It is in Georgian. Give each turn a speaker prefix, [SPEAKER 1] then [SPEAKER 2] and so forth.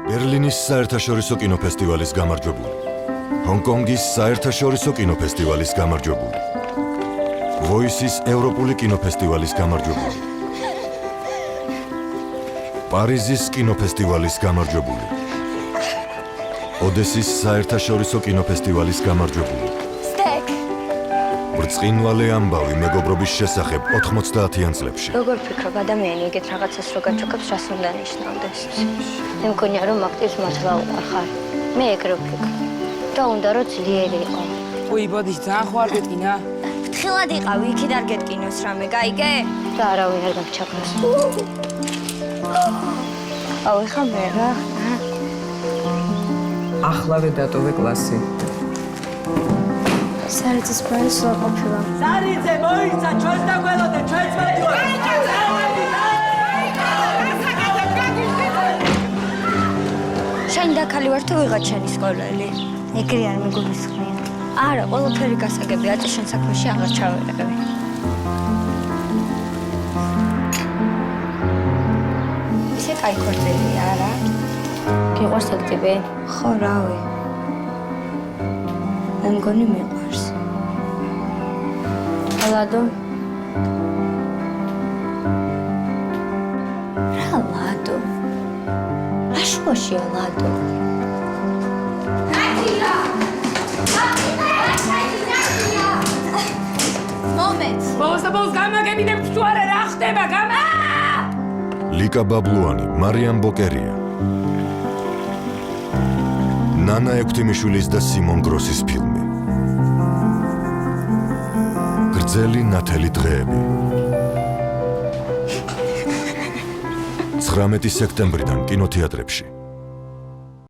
[SPEAKER 1] ბერლინის საერთაშორისო კინოფესტივალის გამარჯვებული, ჰონკონგის საერთაშორისო კინოფესტივალის გამარჯვებული, ვოისის ევროპული კინოფესტივალის გამარჯვებული, პარიზის კინოფესტივალის გამარჯვებული, ოდესის საერთაშორისო კინოფესტივალის გამარჯვებული. ბრწყინვალე ამბავი მეგობრობის შესახებ 90-იან წლებში.
[SPEAKER 2] როგორ ფიქრობ, ადამიანი ეგეთ რაღაცას რო გაჩვენებს, რას უნდა ნიშნავდეს? მე მგონია, რომ აქტივს მართლა უყარხარ. მე ეგრე ვფიქრობ. და უნდა რომ ძლიერი იყო.
[SPEAKER 3] უი, ბოდიში, ძალიან ხო არ გეტკინა?
[SPEAKER 2] ფრთხილად იყავი, იქით არ გეტკინოს რამე, გაიგე? და არავინ არ გამჩაგროს. აუ, ეხა მე რა?
[SPEAKER 3] ახლავე დატოვე კლასი.
[SPEAKER 2] სარიძის ბარეს რა ყოფილა?
[SPEAKER 4] სარიძე მოიცა ჩვენს და გველოდე ჩვენს მეთქვა.
[SPEAKER 2] შენ და ქალი ვარ თუ ვიღაც შენი სკოლელი? ეგრე არ მეგულისხმია. არა, ყველაფერი გასაგები, აწი შენ საქმეში აღარ ჩავერევი. ისე კაი ქორწილია, არა? გიყვარს ეგ ტიპი? ხო, რავი. მე მგონი მიყვარს. ლადო? რა ლადო? რა შუაშია ლადო? მომენტს.
[SPEAKER 3] ბოლოს გამაგებინებ თუ არა რა ხდება, გამა!
[SPEAKER 1] ლიკა ბაბლუანი, მარიამ ბოკერია. ნანა ექვთიმიშვილის და სიმონ გროსის ფილმი. გრძელი ნათელი დღეები. 19 სექტემბრიდან კინოთეატრებში.